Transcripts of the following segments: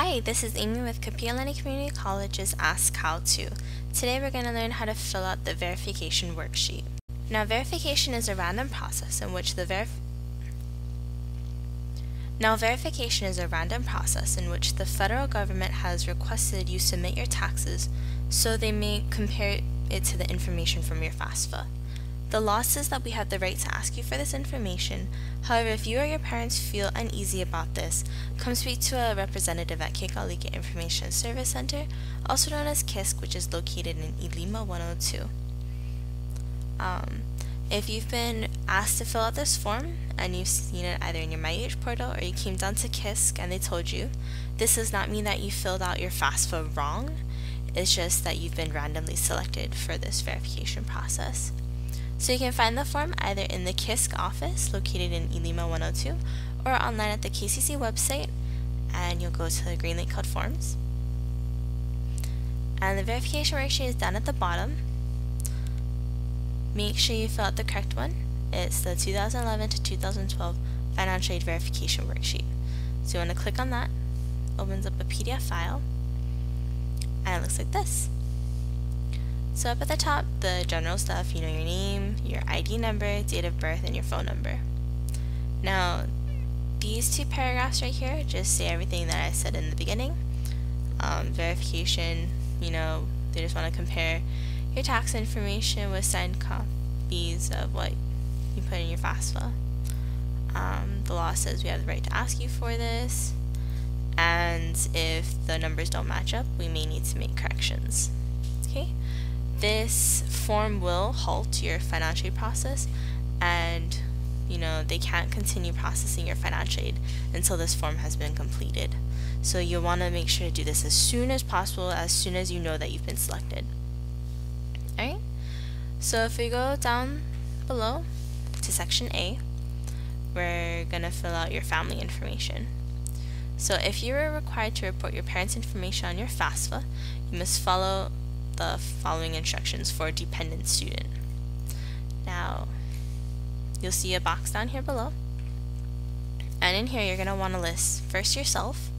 Hi, this is Amy with Kapiolani Community College's Ask How To. Today we're going to learn how to fill out the verification worksheet. Now, verification is a random process in which the federal government has requested you submit your taxes so they may compare it to the information from your FAFSA. The law says that we have the right to ask you for this information. However, if you or your parents feel uneasy about this, come speak to a representative at Kekaulike Information Service Center, also known as K.I.S.C, which is located in Ilima 102. If you've been asked to fill out this form and you've seen it either in your MyUH Portal or you came down to K.I.S.C and they told you, this does not mean that you filled out your FAFSA wrong. It's just that you've been randomly selected for this verification process. So you can find the form either in the K.I.S.C office located in Ilima 102 or online at the KCC website, and you'll go to the green link called Forms. And the verification worksheet is down at the bottom. Make sure you fill out the correct one. It's the 2011 to 2012 Financial Aid Verification Worksheet. So you want to click on that, opens up a PDF file, and it looks like this. So up at the top, the general stuff, your name, your ID number, date of birth, and your phone number. Now, these two paragraphs right here just say everything that I said in the beginning. Verification, they just want to compare your tax information with signed copies of what you put in your FAFSA. The law says we have the right to ask you for this, and if the numbers don't match up, we may need to make corrections. Okay? This form will halt your financial aid process, and they can't continue processing your financial aid until this form has been completed. So you'll want to make sure to do this as soon as possible, as soon as you know that you've been selected. Alright? So if we go down below to section A, we're going to fill out your family information. So if you are required to report your parents' information on your FAFSA, you must follow the following instructions for a dependent student. Now, you'll see a box down here below, and in here you're going to want to list first yourself,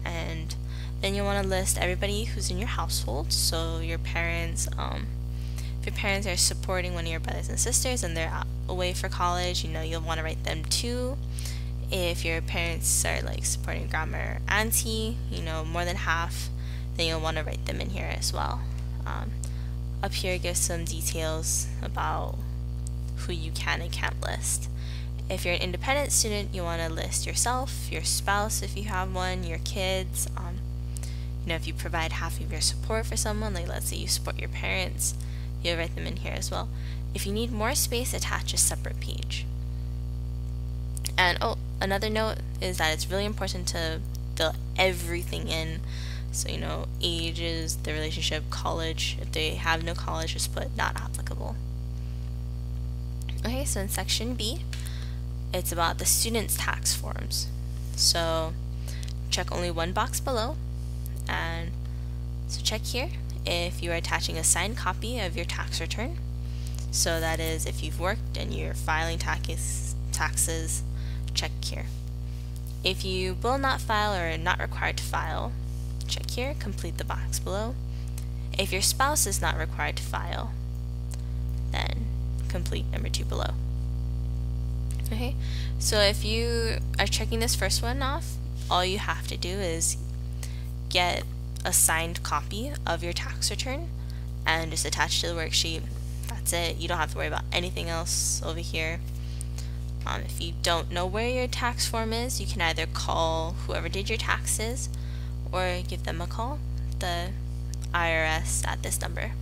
and then you'll want to list everybody who's in your household. So your parents, if your parents are supporting one of your brothers and sisters and they're away for college, you'll want to write them too. If your parents are supporting grandma or auntie, more than half, then you'll want to write them in here as well. Up here gives some details about who you can and can't list. If you're an independent student, you want to list yourself, your spouse if you have one, your kids. If you provide half of your support for someone, let's say you support your parents, you'll write them in here as well. If you need more space, attach a separate page. And another note is that it's really important to fill everything in. So, ages, the relationship, college. If they have no college, just put not applicable. Okay, so in section B, it's about the student's tax forms. So, check only one box below. And so check here if you are attaching a signed copy of your tax return. So that is if you've worked and you're filing taxes, check here. If you will not file or are not required to file, check here, complete the box below. If your spouse is not required to file, then complete number 2 below. Okay, so if you are checking this first one off, all you have to do is get a signed copy of your tax return and just attach to the worksheet. That's it. You don't have to worry about anything else over here. If you don't know where your tax form is, you can either call whoever did your taxes or give them a call, the IRS, at this number.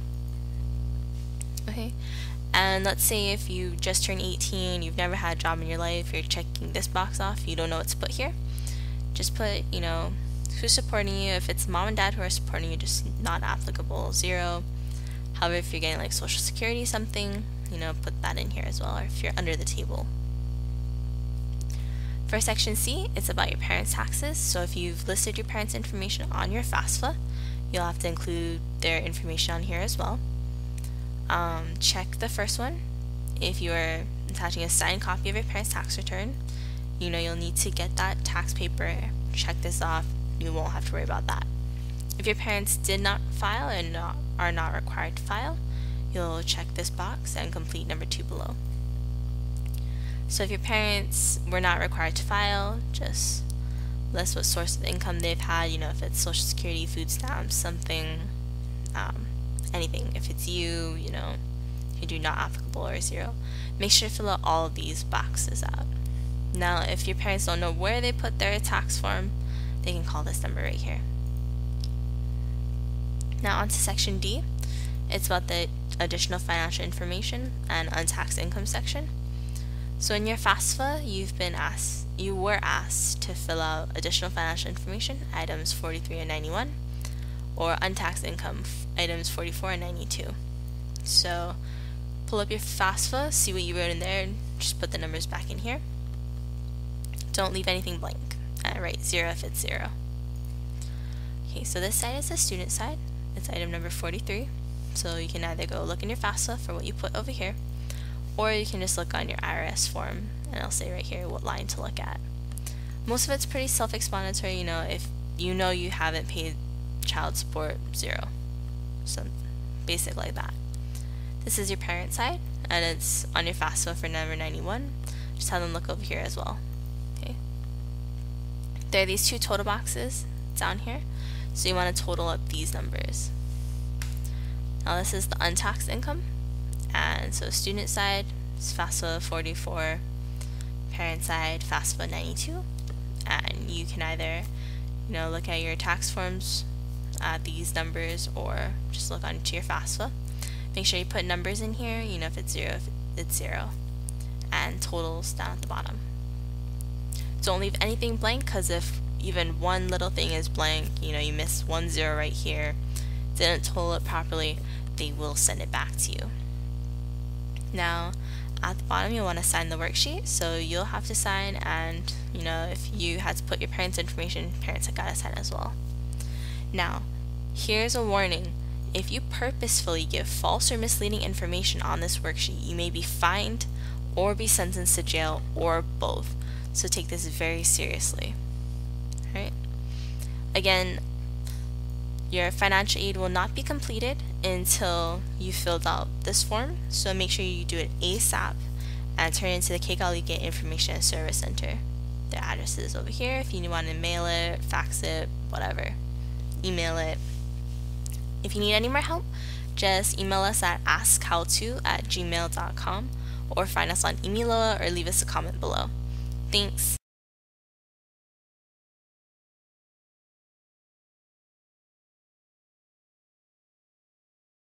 Okay, and let's say if you just turned 18, you've never had a job in your life, you're checking this box off, you don't know what to put here, just put, who's supporting you. If it's mom and dad who are supporting you, just not applicable, 0. However, if you're getting Social Security something, put that in here as well, or if you're under the table. For section C, it's about your parents' taxes. So if you've listed your parents' information on your FAFSA, you'll have to include their information on here as well. Check the first one. If you are attaching a signed copy of your parents' tax return, you'll need to get that tax paper, check this off, you won't have to worry about that. If your parents did not file and are not required to file, you'll check this box and complete number 2 below. So if your parents were not required to file, just list what source of income they've had, if it's Social Security, food stamps, something, anything. If it's you do not applicable or 0. Make sure to fill out all of these boxes out. Now, if your parents don't know where they put their tax form, they can call this number right here. Now on to section D. It's about the additional financial information and untaxed income section. So in your FAFSA, you were asked to fill out additional financial information, items 43 and 91, or untaxed income, items 44 and 92. So pull up your FAFSA, see what you wrote in there, and just put the numbers back in here. Don't leave anything blank. Write 0 if it's 0. Okay, so this side is the student side. It's item number 43. So you can either go look in your FAFSA for what you put over here, or you can just look on your IRS form and it'll say right here what line to look at. Most of it's pretty self-explanatory. If you haven't paid child support, 0. So basic like that. This is your parent side, and it's on your FAFSA for number 91. Just have them look over here as well. Okay. There are these 2 total boxes down here, so you want to total up these numbers. Now this is the untaxed income, and so student side is FAFSA 44, parent side FAFSA 92, and you can either look at your tax forms at these numbers or just look onto your FAFSA. Make sure you put numbers in here, if it's 0, if it's 0, and totals down at the bottom. Don't leave anything blank, because if even one little thing is blank, you miss 1 0 right here, didn't total it properly, they will send it back to you. Now at the bottom you'll want to sign the worksheet, so you'll have to sign, and if you had to put your parents' information, parents have got to sign as well. Now here's a warning. If you purposefully give false or misleading information on this worksheet, you may be fined or be sentenced to jail, or both. So take this very seriously. Alright? Again, your financial aid will not be completed until you filled out this form, so make sure you do it ASAP and turn it into the Kekaulike Information and Service Center. Their address is over here if you want to mail it, fax it, whatever. Email it. If you need any more help, just email us at askhowto@gmail.com or find us on Aloha or leave us a comment below. Thanks.